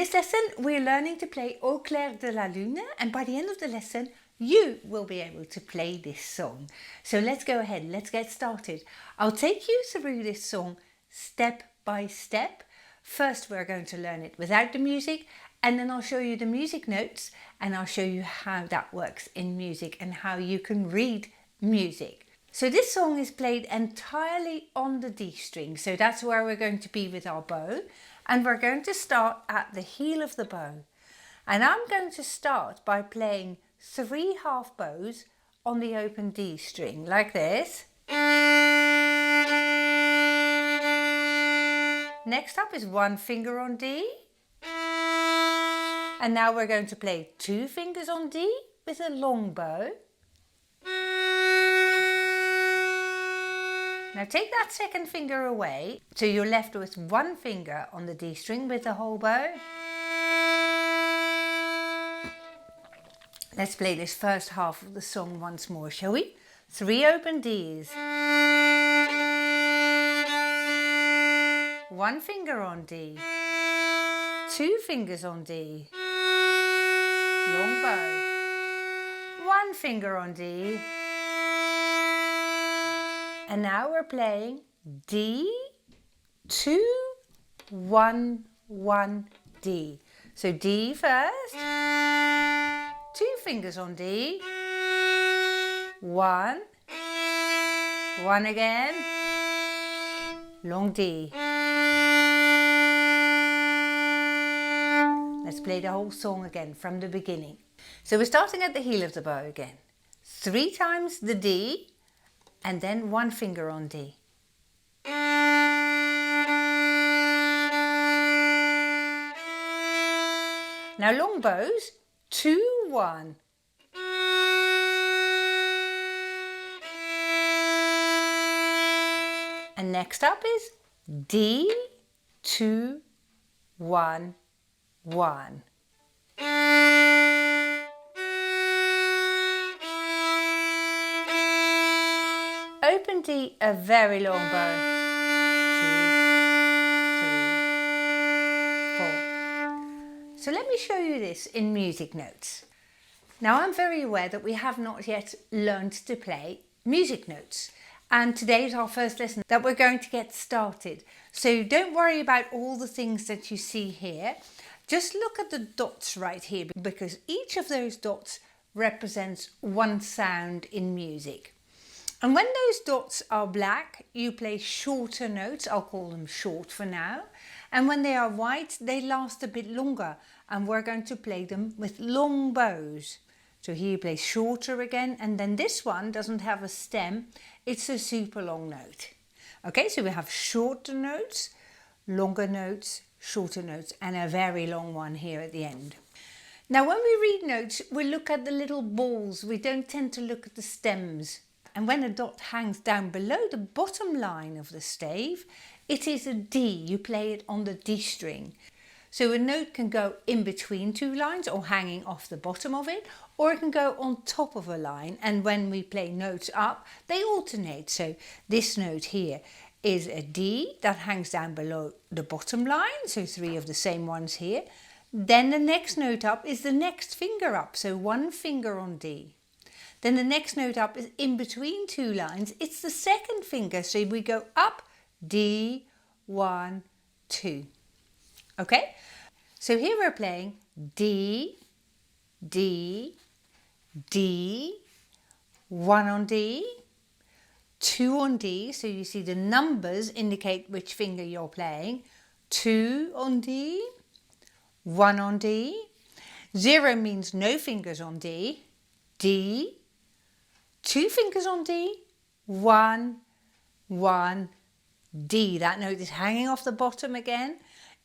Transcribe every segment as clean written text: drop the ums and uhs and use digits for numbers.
this lesson, we're learning to play Au Clair de la Lune, and by the end of the lesson, you will be able to play this song. So let's go ahead, let's get started. I'll take you through this song step by step. First, we're going to learn it without the music, and then I'll show you the music notes, and I'll show you how that works in music and how you can read music. So this song is played entirely on the D string, so that's where we're going to be with our bow. And we're going to start at the heel of the bow. And I'm going to start by playing 3 half bows on the open D string, like this. Next up is 1 finger on D. And now we're going to play 2 fingers on D with a long bow. Now take that second finger away, so you're left with 1 finger on the D string with the whole bow. Let's play this first half of the song once more, shall we? 3 open Ds. 1 finger on D. 2 fingers on D. Long bow. 1 finger on D. And now we're playing D, 2, 1, 1, D. So D first, 2 fingers on D, 1, 1 again, long D. Let's play the whole song again from the beginning. So we're starting at the heel of the bow again. 3 times the D, and then 1 finger on D. Now long bows, 2, 1. And next up is D, 2, 1, 1. Open D, a very long bow. 2, 3, 4. So let me show you this in music notes. Now I'm very aware that we have not yet learned to play music notes. And today is our first lesson that we're going to get started. So don't worry about all the things that you see here. Just look at the dots right here, because each of those dots represents one sound in music. And when those dots are black, you play shorter notes. I'll call them short for now. And when they are white, they last a bit longer. And we're going to play them with long bows. So here you play shorter again. And then this one doesn't have a stem. It's a super long note. Okay, so we have shorter notes, longer notes, shorter notes, and a very long one here at the end. Now when we read notes, we look at the little balls. We don't tend to look at the stems. And when a dot hangs down below the bottom line of the stave, it is a D. You play it on the D string. So a note can go in between 2 lines or hanging off the bottom of it, or it can go on top of a line. And when we play notes up, they alternate. So this note here is a D that hangs down below the bottom line. So 3 of the same ones here. Then the next note up is the next finger up. So 1 finger on D. Then the next note up is in between 2 lines. It's the second finger. So we go up, D, 1, 2. Okay? So here we're playing D, D, D, 1 on D, 2 on D. So you see the numbers indicate which finger you're playing. 2 on D, 1 on D. 0 means no fingers on D. D. 2 fingers on D, 1, 1, D. That note is hanging off the bottom again.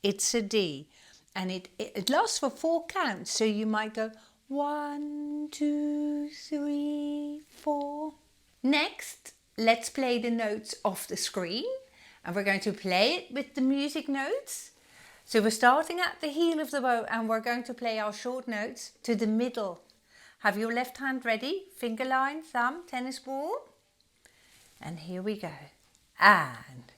It's a D. And it lasts for 4 counts. So you might go 1, 2, 3, 4. Next, let's play the notes off the screen. And we're going to play it with the music notes. So we're starting at the heel of the bow and we're going to play our short notes to the middle. Have your left hand ready, finger line, thumb, tennis ball. And here we go. And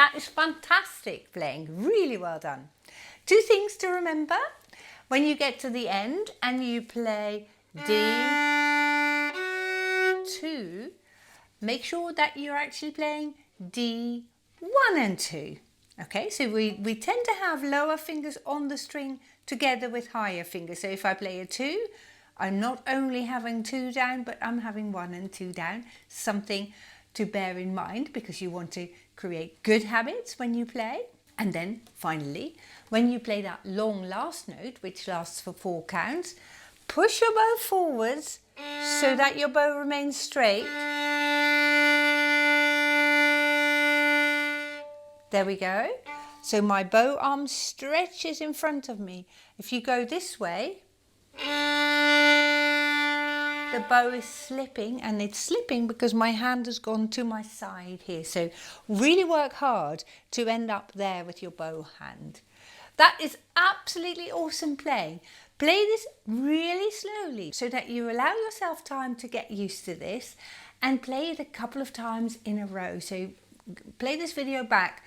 That is fantastic playing, really well done. 2 things to remember. When you get to the end and you play D2, make sure that you're actually playing D1 and 2. Okay, so we tend to have lower fingers on the string together with higher fingers. So if I play a 2, I'm not only having 2 down, but I'm having 1 and 2 down. Something to bear in mind because you want to create good habits when you play. And then finally, when you play that long last note, which lasts for 4 counts, push your bow forwards so that your bow remains straight. There we go. So my bow arm stretches in front of me. If you go this way, the bow is slipping, and it's slipping because my hand has gone to my side here. So really work hard to end up there with your bow hand. That is absolutely awesome playing. Play this really slowly so that you allow yourself time to get used to this, and play it a couple of times in a row. So play this video back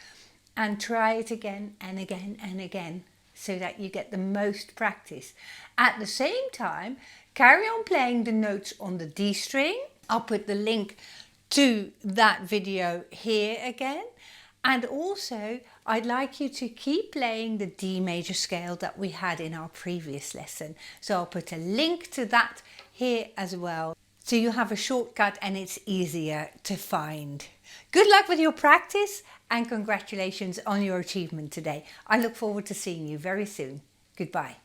and try it again and again and again so that you get the most practice. At the same time, carry on playing the notes on the D string. I'll put the link to that video here again. And also, I'd like you to keep playing the D major scale that we had in our previous lesson. So I'll put a link to that here as well, so you have a shortcut and it's easier to find. Good luck with your practice and congratulations on your achievement today. I look forward to seeing you very soon. Goodbye.